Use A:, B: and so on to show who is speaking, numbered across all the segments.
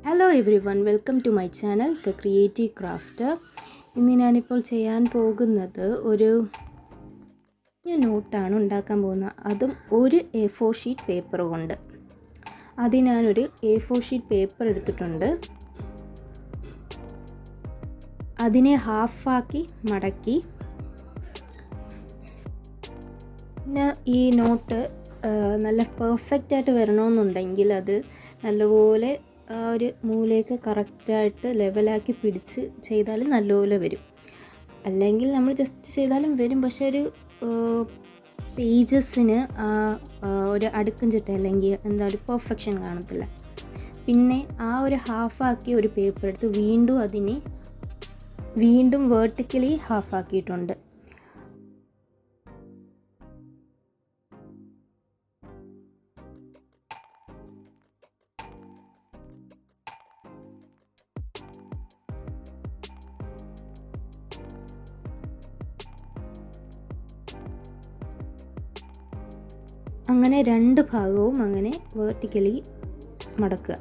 A: Hello everyone, welcome to my channel the creative craft. ഇന്ന് ഞാനിപ്പോൾ ചെയ്യാൻ പോകുന്നത് ഒരു നോട്ടാണ് ഉണ്ടാക്കാൻ പോകുന്നത്. അതും ഒരു A4 ഷീറ്റ് പേപ്പർ കൊണ്ട്. അതിന് ഞാനൊരു A4 ഷീറ്റ് പേപ്പർ എടുത്തിട്ടുണ്ട്. അതിനെ ഹാഫാക്കി മടക്കി, പിന്നെ ഈ നോട്ട് നല്ല പെർഫെക്റ്റായിട്ട് വരണമെന്നുണ്ടെങ്കിൽ അത് നല്ലപോലെ ആ ഒരു മൂലയൊക്കെ കറക്റ്റായിട്ട് ലെവലാക്കി പിടിച്ച് ചെയ്താലും നല്ലപോലെ വരും. അല്ലെങ്കിൽ നമ്മൾ ജസ്റ്റ് ചെയ്താലും വരും, പക്ഷേ ഒരു പേജസിന് ഒരു അടുക്കും ചിട്ട അല്ലെങ്കിൽ എന്താ ഒരു പെർഫെക്ഷൻ കാണത്തില്ല. പിന്നെ ആ ഒരു ഹാഫാക്കി ഒരു പേപ്പർ എടുത്ത് വീണ്ടും വേർട്ടിക്കലി ഹാഫാക്കിയിട്ടുണ്ട്. അങ്ങനെ രണ്ട് ഭാഗവും അങ്ങനെ വേർട്ടിക്കലി മടക്കുക.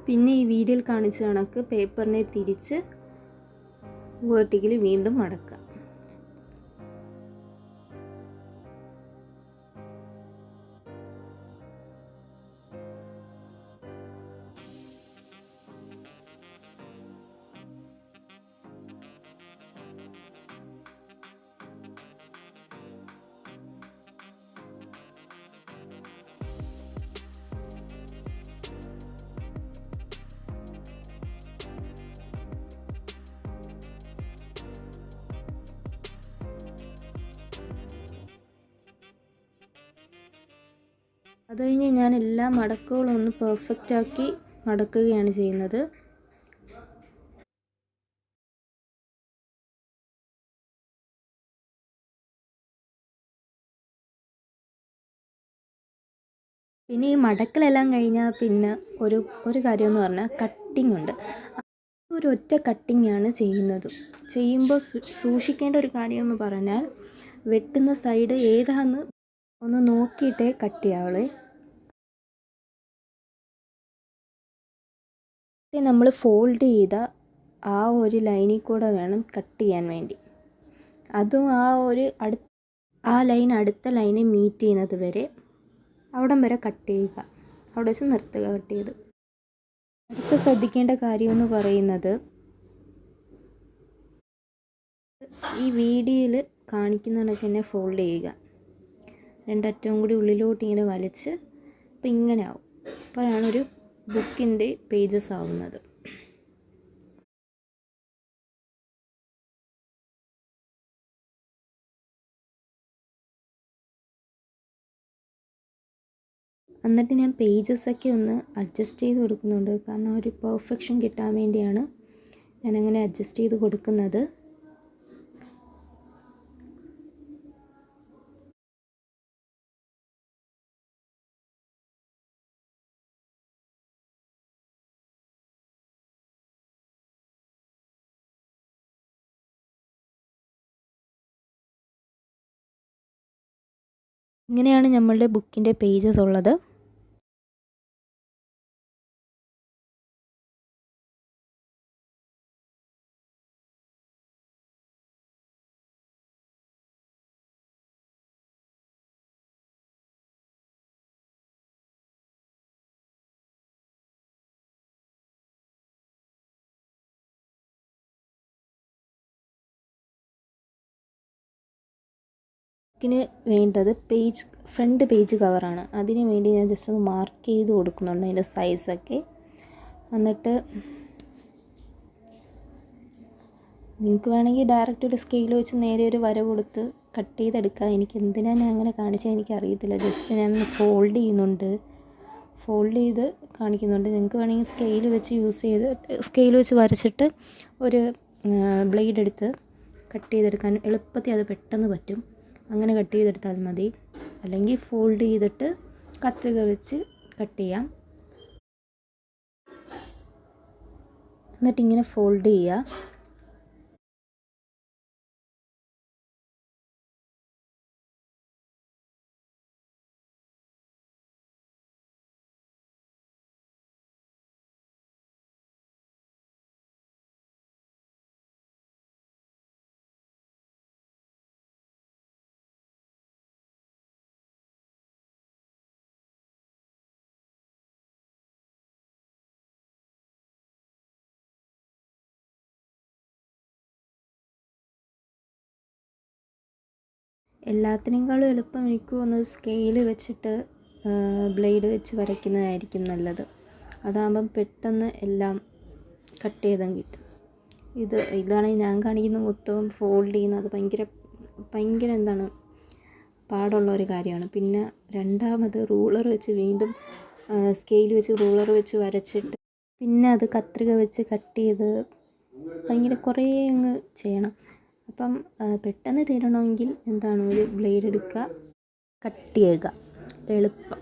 A: പിന്നെ ഈ വീഡിയോയിൽ കാണിച്ച കണക്ക് പേപ്പറിനെ തിരിച്ച് വേർട്ടിക്കലി വീണ്ടും മടക്കുക. അത് കഴിഞ്ഞ് ഞാൻ എല്ലാ മടക്കുകളും ഒന്ന് പെർഫെക്റ്റാക്കി മടക്കുകയാണ് ചെയ്യുന്നത്. പിന്നെ ഈ മടക്കലെല്ലാം കഴിഞ്ഞാൽ പിന്നെ ഒരു കാര്യമെന്ന് പറഞ്ഞാൽ കട്ടിംഗ് ഉണ്ട്. ഒരു ഒറ്റ കട്ടിങ്ങാണ് ചെയ്യുമ്പോൾ സൂക്ഷിക്കേണ്ട ഒരു കാര്യമെന്ന് പറഞ്ഞാൽ വെട്ടുന്ന സൈഡ് ഏതാന്ന് ഒന്ന് നോക്കിയിട്ടേ കട്ട് ചെയ്യാവുള്ളൂ. നമ്മൾ ഫോൾഡ് ചെയ്ത ആ ഒരു ലൈനിൽ കൂടെ വേണം കട്ട് ചെയ്യാൻ വേണ്ടി. അതും ആ ലൈൻ അടുത്ത ലൈനെ മീറ്റ് ചെയ്യുന്നത് വരെ അവിടം വരെ കട്ട് ചെയ്യുക. അവിടെ വെച്ച് നിർത്തുക കട്ട് ചെയ്ത്. അടുത്ത ശ്രദ്ധിക്കേണ്ട കാര്യമെന്ന് പറയുന്നത്, ഈ വീഡിയോയിൽ കാണിക്കുന്ന കണക്ക് തന്നെ ഫോൾഡ് ചെയ്യുക. രണ്ടറ്റവും കൂടി ഉള്ളിലോട്ട് ഇങ്ങനെ വലിച്ച് അപ്പം ഇങ്ങനെ ആവും. അപ്പോഴാണ് ഒരു ബുക്കിൻ്റെ പേജസ് ആവുന്നത്. എന്നിട്ട് ഞാൻ പേജസൊക്കെ ഒന്ന് അഡ്ജസ്റ്റ് ചെയ്ത് കൊടുക്കുന്നുണ്ട്. കാരണം ഒരു പെർഫെക്ഷൻ കിട്ടാൻ വേണ്ടിയാണ് ഞാനങ്ങനെ അഡ്ജസ്റ്റ് ചെയ്ത് കൊടുക്കുന്നത്. ഇങ്ങനെയാണ് നമ്മളുടെ ബുക്കിൻ്റെ പേജസ് ഉള്ളത്. ബുക്കിന് വേണ്ടത് ഫ്രണ്ട് പേജ് കവറാണ്. അതിന് വേണ്ടി ഞാൻ ജസ്റ്റ് ഒന്ന് മാർക്ക് ചെയ്ത് കൊടുക്കുന്നുണ്ട് അതിൻ്റെ സൈസൊക്കെ. എന്നിട്ട് നിങ്ങൾക്ക് വേണമെങ്കിൽ ഡയറക്റ്റ് ഒരു സ്കെയിൽ വെച്ച് നേരെ ഒരു വര കൊടുത്ത് കട്ട് ചെയ്തെടുക്കാം. എനിക്ക് എന്തിനാണ് ഞാൻ അങ്ങനെ കാണിച്ചാൽ എനിക്കറിയത്തില്ല. ജസ്റ്റ് ഞാൻ ഫോൾഡ് ചെയ്യുന്നുണ്ട്. ഫോൾഡ് ചെയ്ത് കാണിക്കുന്നുണ്ട്. നിങ്ങൾക്ക് വേണമെങ്കിൽ സ്കെയിൽ വെച്ച് വരച്ചിട്ട് ഒരു ബ്ലേഡ് എടുത്ത് കട്ട് ചെയ്തെടുക്കാൻ എളുപ്പത്തിൽ അത് പെട്ടെന്ന് പറ്റും. അങ്ങനെ കട്ട് ചെയ്തെടുത്താൽ മതി. അല്ലെങ്കിൽ ഫോൾഡ് ചെയ്തിട്ട് കത്രിക വെച്ച് കട്ട് ചെയ്യാം. എന്നിട്ടിങ്ങനെ ഫോൾഡ് ചെയ്യുക. എല്ലാത്തിനേക്കാളും എളുപ്പം എനിക്ക് തോന്നുന്നത് സ്കെയിൽ വെച്ചിട്ട് ബ്ലേഡ് വെച്ച് വരയ്ക്കുന്നതായിരിക്കും നല്ലത്. അതാകുമ്പം പെട്ടെന്ന് എല്ലാം കട്ട് ചെയ്തങ്ങ് കിട്ടും. ഇതാണെങ്കിൽ ഞാൻ കാണിക്കുന്ന മൊത്തവും ഫോൾഡ് ചെയ്യുന്നത് ഭയങ്കര എന്താണ് പാടുള്ള ഒരു കാര്യമാണ്. പിന്നെ രണ്ടാമത് റൂളർ വെച്ച് വീണ്ടും സ്കെയിൽ വെച്ച് റൂളർ വെച്ച് വരച്ചിട്ട് പിന്നെ അത് കത്രിക വെച്ച് കട്ട് ചെയ്ത് കുറേ അങ്ങ് ചെയ്യണം. അപ്പം പെട്ടെന്ന് തീരണമെങ്കിൽ ഒരു ബ്ലേഡ് എടുക്കുക, കട്ട് ചെയ്യുക, എളുപ്പം.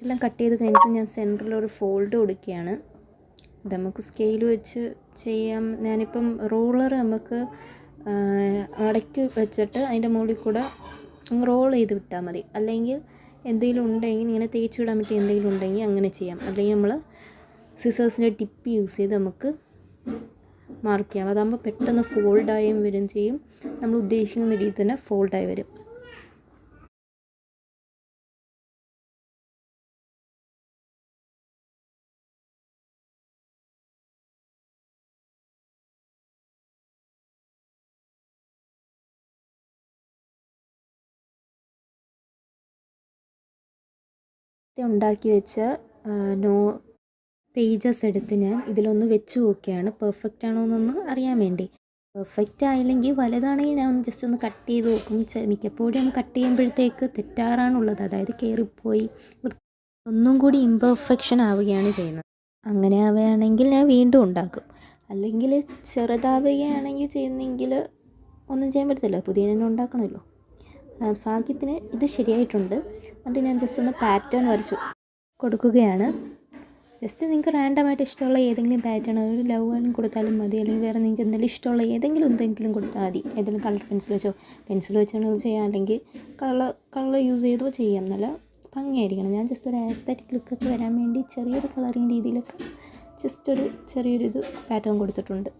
A: എല്ലാം കട്ട് ചെയ്ത് കഴിഞ്ഞിട്ട് ഞാൻ സെൻറ്ററിൽ ഒരു ഫോൾഡ് കൊടുക്കുകയാണ്. നമുക്ക് സ്കെയിൽ വെച്ച് ചെയ്യാം. ഞാനിപ്പം റൂളർ നമുക്ക് അടക്കി വെച്ചിട്ട് അതിൻ്റെ മുകളിൽ കൂടെ റോൾ ചെയ്ത് വിട്ടാൽ മതി. അല്ലെങ്കിൽ എന്തെങ്കിലും ഉണ്ടെങ്കിൽ ഇങ്ങനെ തേച്ച് വിടാൻ പറ്റിയ എന്തെങ്കിലും ഉണ്ടെങ്കിൽ അങ്ങനെ ചെയ്യാം. അല്ലെങ്കിൽ നമ്മൾ സിസേഴ്സിൻ്റെ ടിപ്പ് യൂസ് ചെയ്ത് നമുക്ക് മാർക്ക് ചെയ്യാം. അതാകുമ്പോൾ പെട്ടെന്ന് ഫോൾഡായും വരും ചെയ്യും. നമ്മൾ ഉദ്ദേശിക്കുന്ന രീതിയിൽ തന്നെ ഫോൾഡായി വരും. ഉണ്ടാക്കി വെച്ച പേജസ് എടുത്ത് ഞാൻ ഇതിലൊന്ന് വെച്ച് നോക്കുകയാണ്, പെർഫെക്റ്റ് ആണോ എന്നൊന്ന് അറിയാൻ വേണ്ടി. പെർഫെക്റ്റ് ആയില്ലെങ്കിൽ വലുതാണെങ്കിൽ ഞാൻ ജസ്റ്റ് ഒന്ന് കട്ട് ചെയ്ത് നോക്കും. മിക്കപ്പോഴും ഒന്ന് കട്ട് ചെയ്യുമ്പോഴത്തേക്ക് തെറ്റാറാണുള്ളത്, അതായത് കയറിപ്പോയി ഒന്നും കൂടി ഇംപെർഫെക്ഷൻ ആവുകയാണ് ചെയ്യുന്നത്. അങ്ങനെ ആവുകയാണെങ്കിൽ ഞാൻ വീണ്ടും ഉണ്ടാക്കും. അല്ലെങ്കിൽ ചെറുതാവുകയാണെങ്കിൽ ചെയ്യുന്നെങ്കിൽ ഒന്നും ചെയ്യാൻ പറ്റത്തില്ല, പുതിയ തന്നെ ഉണ്ടാക്കണമല്ലോ. ഭാഗ്യത്തിന് ഇത് ശരിയായിട്ടുണ്ട്. എന്നിട്ട് ഞാൻ ജസ്റ്റ് ഒന്ന് പാറ്റേൺ വരച്ചു കൊടുക്കുകയാണ്. ജസ്റ്റ് നിങ്ങൾക്ക് റാൻഡമായിട്ട് ഇഷ്ടമുള്ള ഏതെങ്കിലും പാറ്റേൺ, ഒരു ലവ് വൺ കൊടുത്താലും മതി. അല്ലെങ്കിൽ വേറെ നിങ്ങൾക്ക് എന്തെങ്കിലും ഇഷ്ടമുള്ള എന്തെങ്കിലും കൊടുത്താൽ മതി. ഏതെങ്കിലും കളർ പെൻസിൽ വെച്ചാണെങ്കിൽ ചെയ്യാം, അല്ലെങ്കിൽ കളർ യൂസ് ചെയ്തോ ചെയ്യാം. നല്ല ഭംഗിയായിരിക്കണം. ഞാൻ ജസ്റ്റ് ഒരു ആസ്തറ്റിക് ലുക്കൊക്കെ വരാൻ വേണ്ടി ചെറിയൊരു കളറിങ് രീതിയിലൊക്കെ ചെറിയൊരു പാറ്റേൺ കൊടുത്തിട്ടുണ്ട്.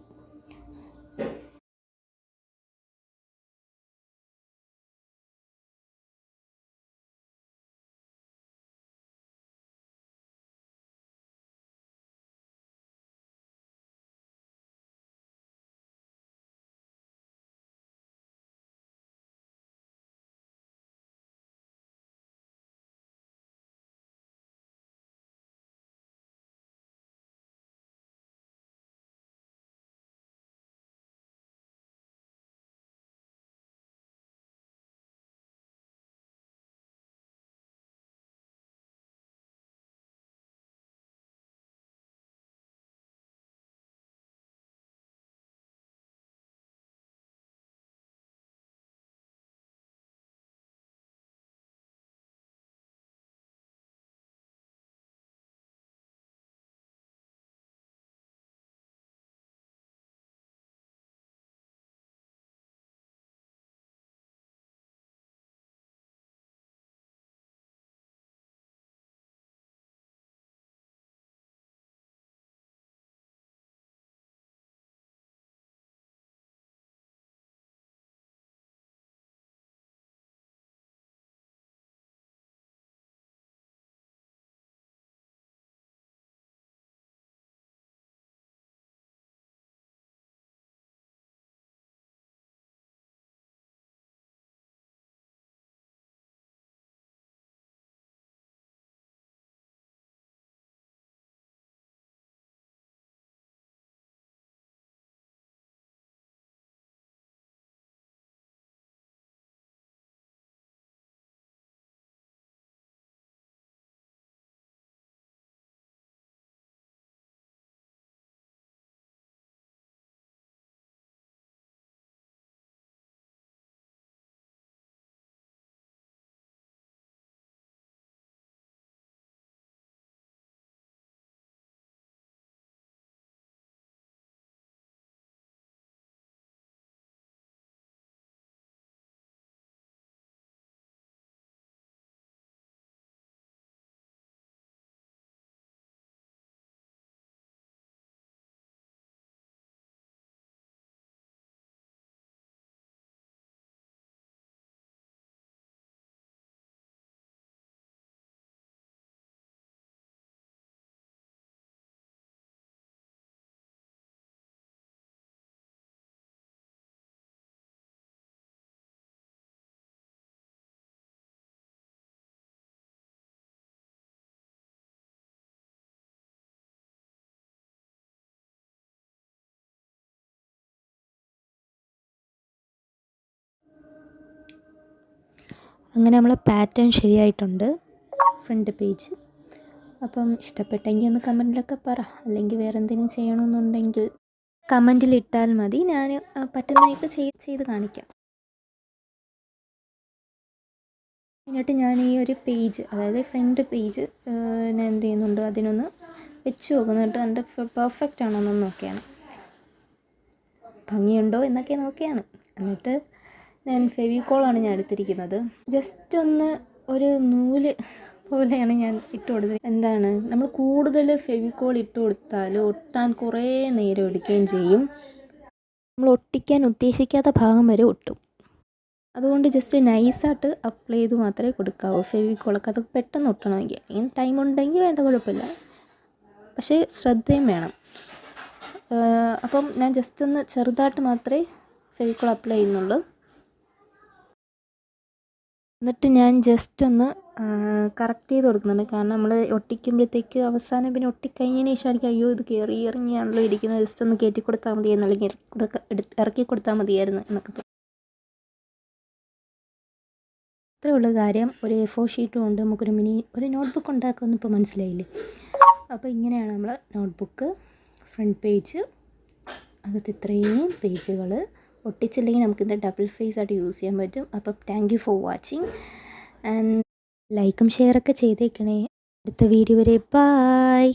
A: അങ്ങനെ നമ്മളെ പാറ്റേൺ ശരിയായിട്ടുണ്ട്, ഫ്രണ്ട് പേജ്. അപ്പം ഇഷ്ടപ്പെട്ടെങ്കിൽ ഒന്ന് കമൻറ്റിലൊക്കെ പറ, അല്ലെങ്കിൽ വേറെ എന്തെങ്കിലും ചെയ്യണമെന്നുണ്ടെങ്കിൽ കമൻറ്റിലിട്ടാൽ മതി, ഞാൻ പറ്റുന്നതൊക്കെ ചെയ്ത് കാണിക്കാം. എന്നിട്ട് ഞാൻ ഈ ഒരു പേജ്, അതായത് ഫ്രണ്ട് പേജ് ഞാൻ എന്ത് ചെയ്യുന്നുണ്ട്, അതിനൊന്ന് വെച്ച് നോക്കുന്നുണ്ട്, എൻ്റെ പെർഫെക്റ്റ് ആണോ എന്നൊന്ന് നോക്കിയാണ്, ഭംഗിയുണ്ടോ എന്നൊക്കെ നോക്കിയാണ്. എന്നിട്ട് ഞാൻ ഫെവിക്കോളാണ് ഞാൻ എടുത്തിരിക്കുന്നത്. ജസ്റ്റ് ഒന്ന് ഒരു നൂല് പോലെയാണ് ഞാൻ ഇട്ട് കൊടുത്തത്. എന്താണ്, നമ്മൾ കൂടുതൽ ഫെവിക്കോൾ ഇട്ട് കൊടുത്താൽ ഒട്ടാൻ കുറേ നേരം എടുക്കുകയും ചെയ്യും. നമ്മൾ ഒട്ടിക്കാൻ ഉദ്ദേശിക്കാത്ത ഭാഗം വരെ ഒട്ടും. അതുകൊണ്ട് ജസ്റ്റ് നൈസായിട്ട് അപ്ലൈ ചെയ്ത് മാത്രമേ കൊടുക്കാവൂ ഫെവിക്കോളൊക്കെ. അത് പെട്ടെന്ന് ഒട്ടണമെങ്കിൽ. ഇനി ടൈം ഉണ്ടെങ്കിൽ വേണ്ട, കുഴപ്പമില്ല, പക്ഷേ ശ്രദ്ധയും വേണം. അപ്പം ഞാൻ ജസ്റ്റ് ഒന്ന് ചെറുതായിട്ട് മാത്രമേ ഫെവിക്കോൾ അപ്ലൈ ചെയ്യുന്നുള്ളൂ. എന്നിട്ട് ഞാൻ ജസ്റ്റ് ഒന്ന് കറക്റ്റ് ചെയ്ത് കൊടുക്കുന്നുണ്ട്. കാരണം നമ്മൾ ഒട്ടിക്കുമ്പോഴത്തേക്ക് അവസാനം പിന്നെ ഒട്ടിക്കഴിഞ്ഞതിന് ശേഷം എനിക്ക് അയ്യോ ഇത് കയറി ഇറങ്ങിയാണല്ലോ ഇരിക്കുന്നത്, ജസ്റ്റ് ഒന്ന് കയറ്റി കൊടുത്താൽ മതിയായിരുന്നു, അല്ലെങ്കിൽ ഇറക്കി കൊടുത്താൽ മതിയായിരുന്നു എന്നൊക്കെ തോന്നും. അത്രേ ഉള്ള കാര്യം. ഒരു A4 ഷീറ്റും കൊണ്ട് നമുക്കൊരു ഒരു നോട്ട്ബുക്ക് ഉണ്ടാക്കുമെന്ന് ഇപ്പോൾ മനസ്സിലായില്ലേ. അപ്പോൾ ഇങ്ങനെയാണ് നമ്മൾ നോട്ട്ബുക്ക് ഫ്രണ്ട് പേജ്, അകത്ത് ഇത്രയും പേജുകൾ. ഒട്ടിച്ചില്ലെങ്കിൽ നമുക്കിത് ഡബിൾ ഫേസ് ആയിട്ട് യൂസ് ചെയ്യാൻ പറ്റും. അപ്പം thank you for watching and ലൈക്കും ഷെയറൊക്കെ ചെയ്തേക്കണേ. അടുത്ത വീഡിയോ വരെ ബൈ.